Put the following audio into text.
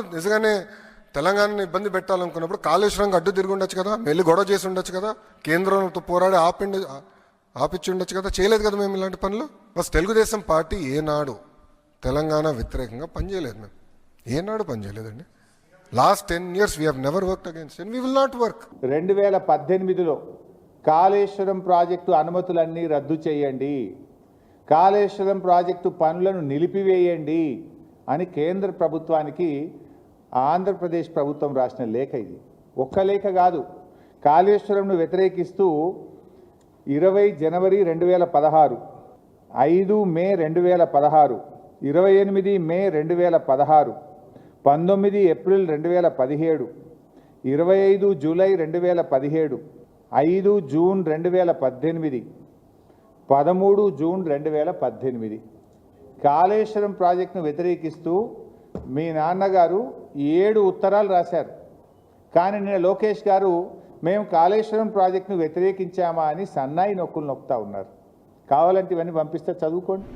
నిజంగానే తెలంగాణని ఇబ్బంది పెట్టాలనుకున్నప్పుడు కాళేశ్వరంగా అడ్డు తిరిగి ఉండొచ్చు కదా, వెళ్ళి గొడవ చేసి ఉండొచ్చు కదా, కేంద్రంతో పోరాడి ఆపిచ్చి ఉండొచ్చు కదా. చేయలేదు కదా మేము ఇలాంటి పనులు. బస్ తెలుగుదేశం పార్టీ ఏనాడు తెలంగాణ వ్యతిరేకంగా పనిచేయలేదు. మేము ఏనాడు పనిచేయలేదండి. Last 10 years we have never worked against and we will not work. 2018లో కాళేశ్వరం ప్రాజెక్టు అనుమతులన్నీ రద్దు చేయండి, కాళేశ్వరం ప్రాజెక్టు పనులను నిలిపివేయండి అని కేంద్ర ప్రభుత్వానికి ఆంధ్రప్రదేశ్ ప్రభుత్వం రాసిన లేఖ. ఇది ఒక్క లేఖ కాదు. కాళేశ్వరంను వ్యతిరేకిస్తూ 20 జనవరి 2016, 5 మే 2016, 28 మే 2016, 19 April 2017, 25 July 2017, 5 June 2018, 13 June 2018 Kaleshwaram ప్రాజెక్టును వ్యతిరేకిస్తూ మీ నాన్నగారు 7 ఉత్తరాలు రాశారు. కానీ నిన్న లోకేష్ గారు మేము కాళేశ్వరం ప్రాజెక్టును వ్యతిరేకించామా అని సన్నాయి నొక్కులు నొక్కుతా ఉన్నారు. కావాలంటే ఇవన్నీ పంపిస్తే చదువుకోండి.